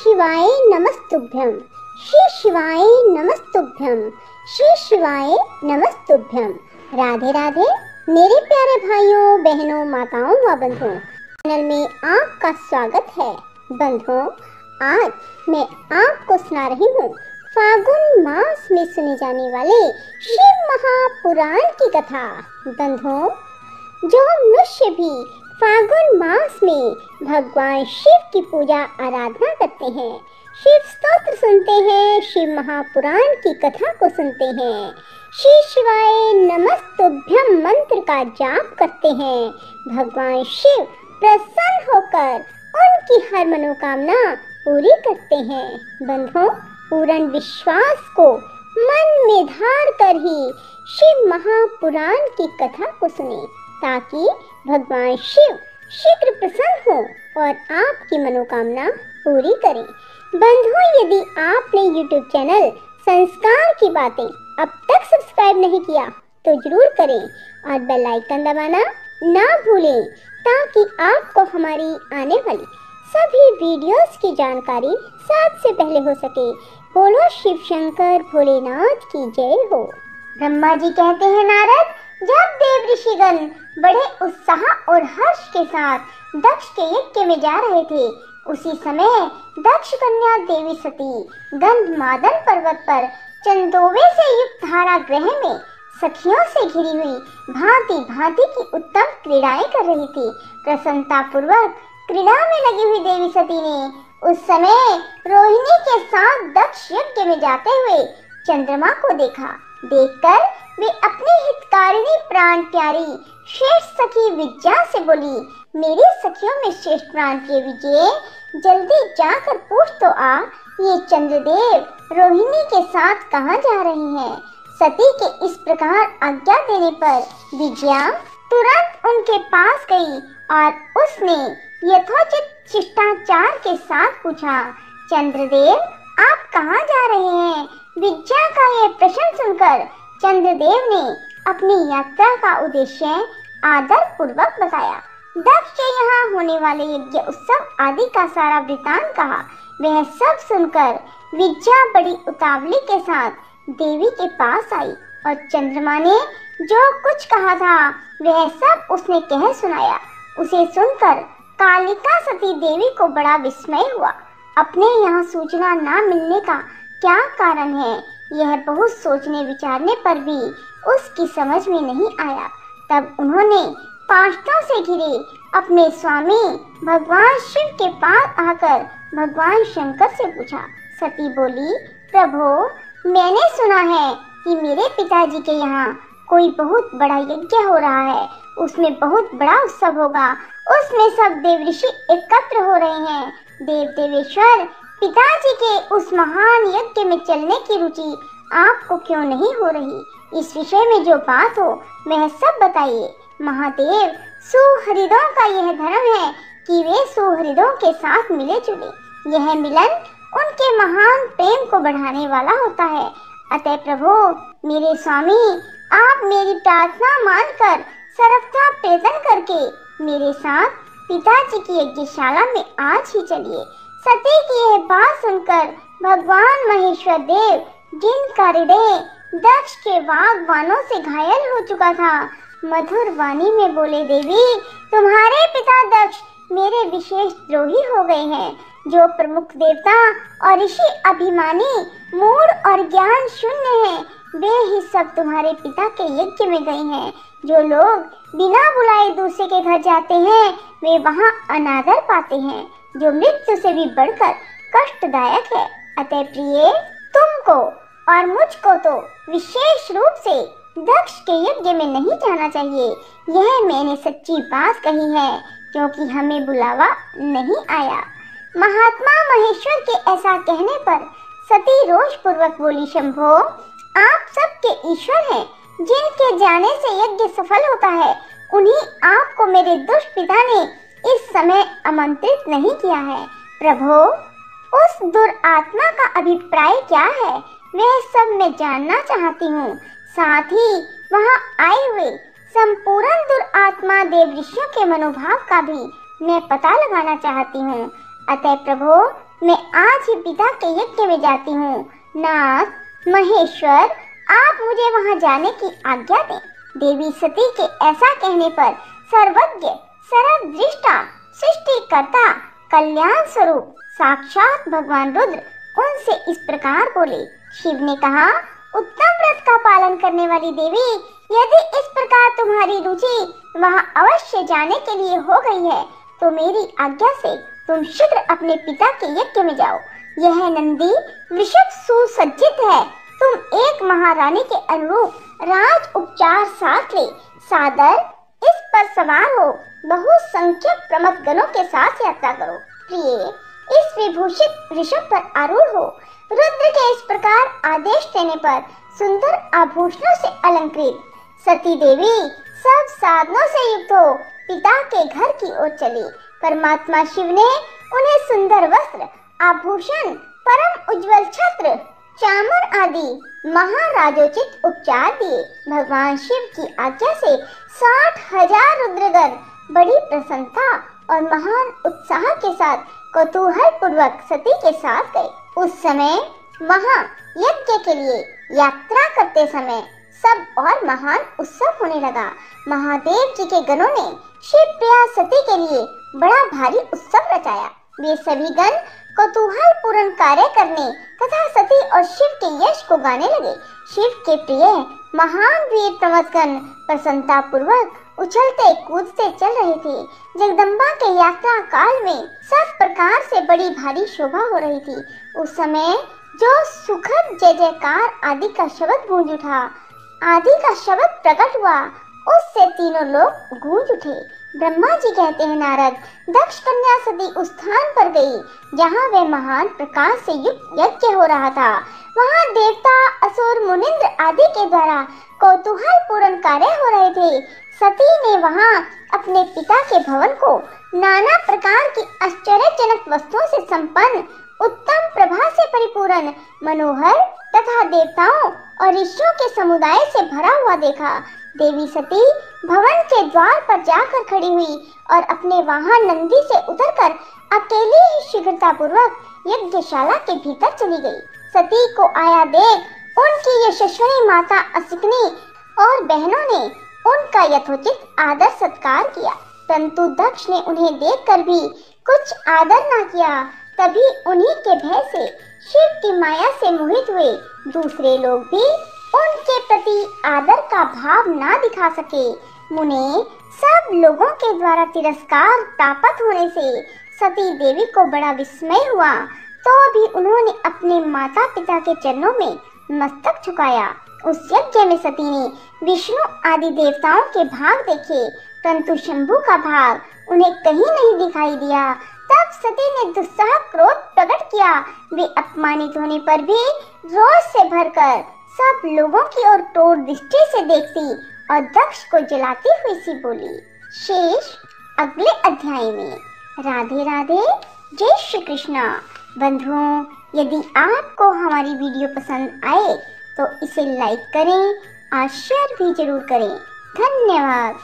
शिवाय नमस्तुभ्यं। श्री शिवाय नमस्तुभ्यं। श्री शिवाय नमस्तुभ्यं। राधे राधे मेरे प्यारे भाइयों, बहनों, माताओं व बंधुओं, चैनल में आपका स्वागत है। बंधुओं, आज मैं आपको सुना रही हूँ फागुन मास में सुने जाने वाले शिव महापुराण की कथा। बंधुओं, जो मनुष्य भी फागुन मास में भगवान शिव की पूजा आराधना करते हैं, शिव स्तोत्र सुनते हैं, शिव महापुराण की कथा को सुनते हैं, श्री शिवाय नमस्तुभ्यं मंत्र का जाप करते हैं, भगवान शिव प्रसन्न होकर उनकी हर मनोकामना पूरी करते हैं। बंधुओं, पूर्ण विश्वास को मन में धार कर ही शिव महापुराण की कथा को सुने, ताकि भगवान शिव शीघ्र प्रसन्न हो और आपकी मनोकामना पूरी करें। बंधुओं, यदि आपने YouTube चैनल संस्कार की बातें अब तक सब्सक्राइब नहीं किया तो जरूर करें और बेल आइकन दबाना ना भूलें, ताकि आपको हमारी आने वाली सभी वीडियोस की जानकारी सबसे पहले हो सके। बोलो शिव शंकर भोलेनाथ की जय हो। ब्रह्मा जी कहते हैं, नारद, जब देव ऋषिगण बड़े उत्साह और हर्ष के साथ दक्ष के यज्ञ में जा रहे थे, उसी समय दक्ष कन्या देवी सती गंधमादन पर्वत पर चंदोवे से युक्त धारागृह में सखियों से घिरी हुई भांति भांति की उत्तम क्रीड़ाएं कर रही थी। प्रसन्नता पूर्वक क्रीड़ा में लगी हुई देवी सती ने उस समय रोहिणी के साथ दक्ष यज्ञ में जाते हुए चंद्रमा को देखा। देखकर वे अपनी हितकारिणी प्राण प्यारी श्रेष्ठ सखी विद्या से बोली, मेरी सखियों में श्रेष्ठ प्राण प्रिय विजय, जल्दी जाकर पूछ तो आ, ये चंद्रदेव रोहिणी के साथ कहाँ जा रहे हैं। सती के इस प्रकार आज्ञा देने पर विजया तुरंत उनके पास गई और उसने यथोचित शिष्टाचार के साथ पूछा, चंद्रदेव आप कहाँ जा रहे हैं। विद्या का यह प्रश्न सुनकर चंद्रदेव ने अपनी यात्रा का उद्देश्य आदर पूर्वक बताया। दक्ष के यहाँ होने वाले यज्ञ उत्सव आदि का सारा वृतांत कहा। वह सब सुनकर विद्या बड़ी उतावली के साथ देवी के पास आई और चंद्रमा ने जो कुछ कहा था वह सब उसने कह सुनाया। उसे सुनकर कालिका सती देवी को बड़ा विस्मय हुआ। अपने यहाँ सूचना न मिलने का क्या कारण है, यह बहुत सोचने विचारने पर भी उसकी समझ में नहीं आया। तब उन्होंने पाशों से घिरे अपने स्वामी भगवान शिव के पास आकर भगवान शंकर से पूछा। सती बोली, प्रभु, मैंने सुना है कि मेरे पिताजी के यहाँ कोई बहुत बड़ा यज्ञ हो रहा है, उसमें बहुत बड़ा उत्सव होगा, उसमें सब देव ऋषि एकत्र हो रहे हैं। देव देवेश्वर पिताजी के उस महान यज्ञ में चलने की रुचि आपको क्यों नहीं हो रही। इस विषय में जो बात हो वह सब बताइए। महादेव, सुहृदों का यह धर्म है कि वे सुहृदों के साथ मिले जुले। यह मिलन उनके महान प्रेम को बढ़ाने वाला होता है। अतः प्रभु मेरे स्वामी, आप मेरी प्रार्थना मानकर सर्वथा प्रेतन करके मेरे साथ पिताजी की यज्ञशाला में आज ही चलिए। सती की यह बात सुनकर भगवान महेश्वर देव, जिनका हृदय दक्ष के वाग्बाणों से घायल हो चुका था, मधुर वाणी में बोले, देवी, तुम्हारे पिता दक्ष मेरे विशेष द्रोही हो गए हैं। जो प्रमुख देवता और ऋषि अभिमानी, मूढ़ और ज्ञान शून्य हैं, वे ही सब तुम्हारे पिता के यज्ञ में गए हैं। जो लोग बिना बुलाए दूसरे के घर जाते हैं वे वहाँ अनादर पाते हैं, जो मृत्यु से भी बढ़कर कष्टदायक है। अतः प्रिय, तुमको और मुझको तो विशेष रूप से दक्ष के यज्ञ में नहीं जाना चाहिए। यह मैंने सच्ची बात कही है, क्योंकि हमें बुलावा नहीं आया। महात्मा महेश्वर के ऐसा कहने पर सती रोष पूर्वक बोली, शंभो, आप सबके ईश्वर हैं। जिनके जाने से यज्ञ सफल होता है, उन्हीं आपको मेरे दुष्ट पिता ने इस समय आमंत्रित नहीं किया है। प्रभु, उस दुरात्मा का अभिप्राय क्या है, वह सब मैं जानना चाहती हूँ। साथ ही वहाँ आए हुए संपूर्ण दुरात्मा देव ऋषियों के मनोभाव का भी मैं पता लगाना चाहती हूँ। अतः प्रभु, मैं आज ही पिता के यज्ञ में जाती हूँ। नाथ महेश्वर, आप मुझे वहाँ जाने की आज्ञा दें। देवी सती के ऐसा कहने पर सर्वज्ञ सर्वदृष्टा सृष्टिकर्ता कल्याण स्वरूप साक्षात भगवान रुद्र उनसे इस प्रकार बोले। शिव ने कहा, उत्तम व्रत का पालन करने वाली देवी, यदि इस प्रकार तुम्हारी रुचि वहाँ अवश्य जाने के लिए हो गई है तो मेरी आज्ञा से तुम शीघ्र अपने पिता के यज्ञ में जाओ। यह नंदी वृषभ सुसज्जित है। तुम एक महारानी के अनुरूप राज उपचार साथ ले सादर इस पर सवार हो बहुसंख्यक प्रमथ गणों के साथ यात्रा करो। प्रिय, इस विभूषित वृषभ पर आरूढ़ हो। रुद्र के इस प्रकार आदेश देने पर सुंदर आभूषणों से अलंकृत सती देवी सब साधनों से युक्त हो पिता के घर की ओर चली। परमात्मा शिव ने उन्हें सुंदर वस्त्र, आभूषण, परम उज्जवल छत्र, चामर आदि महाराजोचित उपचार दिए। भगवान शिव की आज्ञा से 60,000 रुद्रगण बड़ी प्रसन्नता और महान उत्साह के साथ कौतूहल पूर्वक सती के साथ गए। उस समय वहाँ यज्ञ के लिए यात्रा करते समय सब और महान उत्सव होने लगा। महादेव जी के गणों ने शिव प्रिया सती के लिए बड़ा भारी उत्सव रचाया। वे सभी गण कौतूहल पूर्ण कार्य करने तथा सती और शिव के यश को गाने लगे। शिव के प्रिय महान वीर प्रमथगण प्रसन्नता पूर्वक उछलते कूदते चल रहे थे। जगदम्बा के यात्रा काल में सब प्रकार से बड़ी भारी शोभा हो रही थी। उस समय जो सुखद जय जयकार आदि का शब्द गूंज उठा, आदि का शब्द प्रकट हुआ, उससे तीनों लोग गूंज उठे। ब्रह्मा जी कहते हैं, नारद, दक्ष कन्या सती उस स्थान पर गई जहाँ वे महान प्रकाश से युक्त यज्ञ हो रहा था। वहाँ देवता, असुर, मुनिंद्र आदि के द्वारा कौतूहल पूर्ण कार्य हो रहे थे। सती ने वहाँ अपने पिता के भवन को नाना प्रकार की आश्चर्यजनक वस्तुओं से संपन्न, उत्तम प्रभा से परिपूर्ण, मनोहर तथा देवताओं और ऋषियों के समुदाय से भरा हुआ देखा। देवी सती भवन के द्वार पर जाकर खड़ी हुई और अपने वाहन नंदी से उतरकर अकेली ही शीघ्रता पूर्वक यज्ञशाला के भीतर चली गई। सती को आया देख उनकी यशस्विनी माता असिकनी और बहनों ने उनका यथोचित आदर सत्कार किया, परंतु दक्ष ने उन्हें देखकर भी कुछ आदर न किया। तभी उन्हीं के भय से शिव की माया से मोहित हुए दूसरे लोग भी उनके प्रति आदर का भाव ना दिखा सके। मुने, सब लोगों के द्वारा तिरस्कार प्राप्त होने से सती देवी को बड़ा विस्मय हुआ, तो भी उन्होंने अपने माता पिता के चरणों में मस्तक झुकाया। उस यज्ञ में सती ने विष्णु आदि देवताओं के भाग देखे, परंतु शंभु का भाग उन्हें कहीं नहीं दिखाई दिया। तब सती ने दुस्सह क्रोध प्रकट किया। वे अपमानित होने पर भी रोष से भरकर सब लोगों की ओर टोर दृष्टि से देखती और दक्ष को जलाती हुई सी बोली। शेष अगले अध्याय में। राधे राधे, जय श्री कृष्णा। बंधुओं, यदि आपको हमारी वीडियो पसंद आए तो इसे लाइक करें और शेयर भी जरूर करें। धन्यवाद।